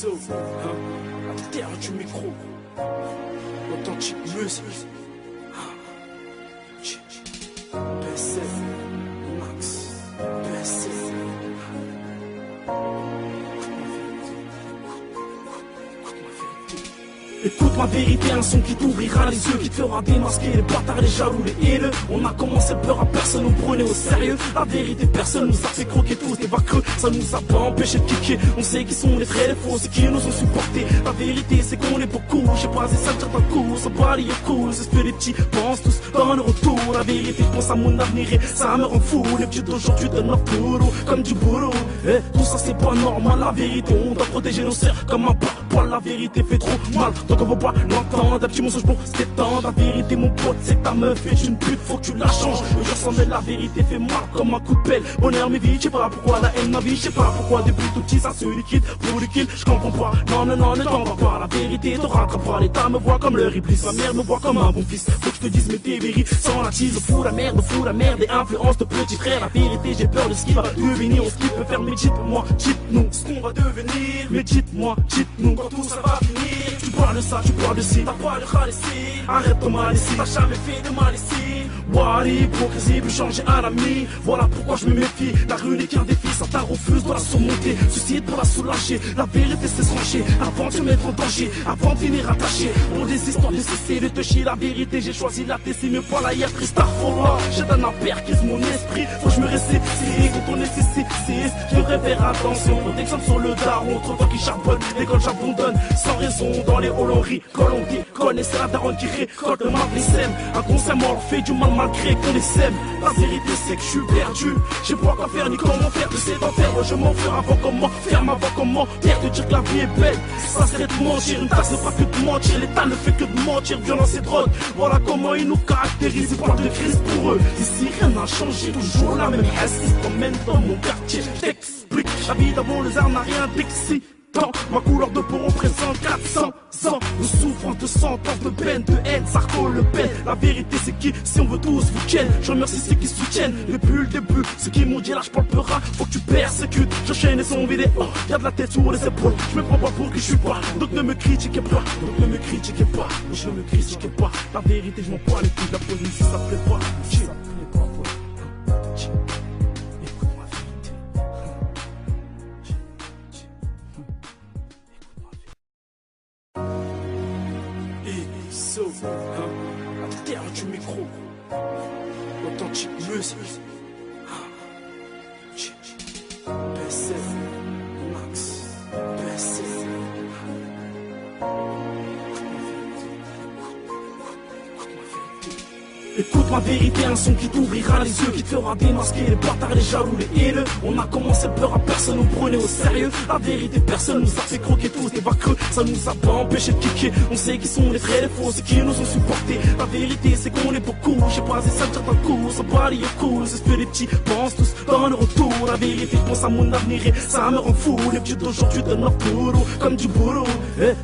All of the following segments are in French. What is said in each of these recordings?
So, hein, la terre du micro, authentique music, PSF, Max, PSF. Écoute ma vérité, un son qui t'ouvrira les yeux, qui te fera démasquer les bâtards, les jaloux, les haineux. On a commencé le peur à personne, on prenait au sérieux. La vérité, personne nous a fait croquer tous des vaqueux. Ça nous a pas empêché de kicker. On sait qui sont les vrais, les faux, c'est qui nous ont supportés. La vérité, c'est qu'on est beaucoup. J'ai pas assez ça dans le coup, ça bat les cool. C'est ce que les petits pensent tous dans le retour. La vérité, je pense à mon avenir et ça me rend fou. Les petits d'aujourd'hui donnent leur boulot, comme du boulot. Tout ça, c'est pas normal. La vérité, on doit protéger nos sœurs comme un poil. La vérité fait trop mal. Donc on va pas l'entendre, un petit mensonge pour se détendre. La vérité mon pote, c'est que ta meuf est une pute, faut que tu la changes. Je sens mais la vérité fait mal comme un coup de pelle. Bonheur mes vies, je sais pas pourquoi la haine ma vie, je sais pas pourquoi depuis tout petit ça se liquide pour le kill. Je comprends pas, non ne t'en va pas. La vérité te rattrape pas, l'État me voit comme le Iblis. Ma mère me voit comme un bon fils, faut que je te dise mais t'es véri. Sans la tease, fous la merde et influence de petit frère. La vérité j'ai peur de ce qui va devenir. On ce qui peut faire, mais dites-moi, dites-nous ce qu'on va devenir. Mais dites-moi, dites-nous quand tout ça va finir. Tu parles de ça, tu parles de ci, t'as pas de râle ici. Arrête ton mal ici, t'as jamais fait de mal ici. Ouah, l'hypocrisie peut changer un ami. Voilà pourquoi je me méfie. La rue n'est qu'un défi, ça t'a refuse de la surmonter. Suicide pour la soulager, la vérité c'est se ranger. Avant de se mettre en danger, avant de finir attaché. On des histoires de cesser de te chier. La vérité j'ai choisi la tête, c'est mieux pas la hier triste. J'ai un aperquise mon esprit. Faut que je me récépie quand on est cessé. Je devrais faire attention, protection sur le daron. Trop toi qui charbonne, l'école j'abandonne. Sans raison dans les halls on rigole, on déconne. Et c'est la daronne qui récolte le mal les sèmes. Inconsciemment on fait du mal malgré qu'on les sème. La vérité c'est que je suis perdu. J'ai pas quoi faire ni comment faire de cet enfer. Moi je m'en ferai avant comment faire avant comment faire te dire que la vie est belle. Ça serait de mentir, une taxe ne fera que de mentir. L'État ne fait que de mentir, violence et drogue. Voilà comment ils nous caractérisent, ils parlent de crise pour eux. Ici rien n'a changé, toujours la même haisse qui se promène dans mon quartier. J't'explique, la vie d'avant les armes n'a rien d'excitant. Ma couleur de peau représente 400 ans de souffrance, de sentence, de peine, de haine, Sarko Le Pen. La vérité c'est qui, si on veut tous vous ken. Je remercie ceux qui soutiennent, depuis le début. Ceux qui m'ont dit lâche pas le peura, faut que tu persécutes. J'enchaîne et son vidéo, y'a de la tête sur les épaules. Je me prends pas pour qui je suis pas, donc ne me critiquez pas. Donc ne me critiquez pas, je ne me critiquez pas. La vérité je m'en bats les couilles, la police si ça plaît pas. So, hein, la terre du micro, authentique music, PSF, Max, PSF. Écoute ma vérité, un son qui t'ouvrira les yeux, qui te fera démasquer les bâtards, les jaloux, les haineux. On a commencé le peur à personne, on prenait au sérieux. La vérité, personne nous a fait croquer tous des vaqueux. Ça nous a pas empêché de kicker. On sait qui sont les vrais, les faux, c'est qui nous ont supportés. La vérité, c'est qu'on est beaucoup. J'ai pas assez ça dans le coup, ça bat les cool. C'est ce que les petits pensent tous dans le retour. La vérité, je pense à mon avenir et ça me rend fou. Les petits d'aujourd'hui donnent leur boulot, comme du boulot.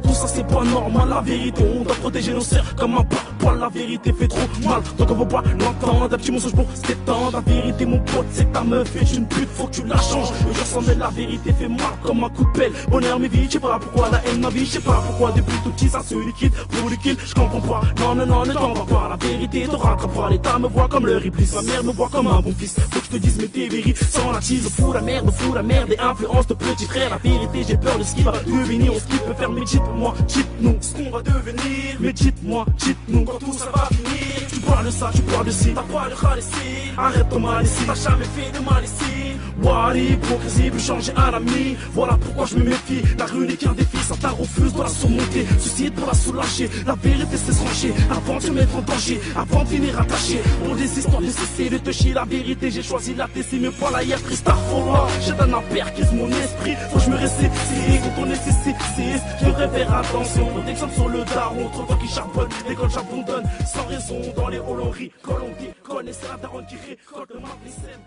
Tout ça, c'est pas normal. La vérité, on doit protéger nos sœurs comme un poil. La vérité fait trop mal. Donc on va pas l'entendre, un petit mensonge pour se détendre. La vérité mon pote c'est que ta meuf est une pute, faut que tu la changes. Je sens mais la vérité fait mal comme un coup de pelle. Bonheur mes vies, je sais pas pourquoi la haine ma vie, je sais pas pourquoi depuis tout petit ça se liquide pour le kill. Je comprends pas, non ne t'en va pas. La vérité te rattrape pas, l'État me voit comme le Iblis. Ma mère me voit comme un bon fils, faut que je te dise mais t'es véri. Sans la tease, fous la merde et influence de petit frère. La vérité j'ai peur de ce qui va devenir. On ce qui peut faire, mais dites-moi, dites-nous ce qu'on va devenir. Mais dites-moi, dites-nous quand tout ça va finir. Tu parles de ça, tu parles de ci, t'as pas de râle ici. Arrête ton mal ici, t'as jamais fait de mal ici. Ouah, l'hypocrisie peut changer un ami. Voilà pourquoi je me méfie. La rue n'est qu'un défi, ça t'a refuse de la surmonter. Suicide pour la soulager, la vérité c'est se ranger. Avant de se mettre en danger, avant de finir attaché. On des histoires de cesser de te chier. La vérité j'ai choisi la tête, c'est mieux pas la hier triste. J'ai un aperquise mon esprit. Faut que je me récépie quand on est cessé. Je devrais faire attention, protection sur le daron. Trop toi qui charbonne, l'école j'abandonne. Sans raison dans les halls on rigole, on déconne. Et c'est la daronne qui récolte le mal les sèmes.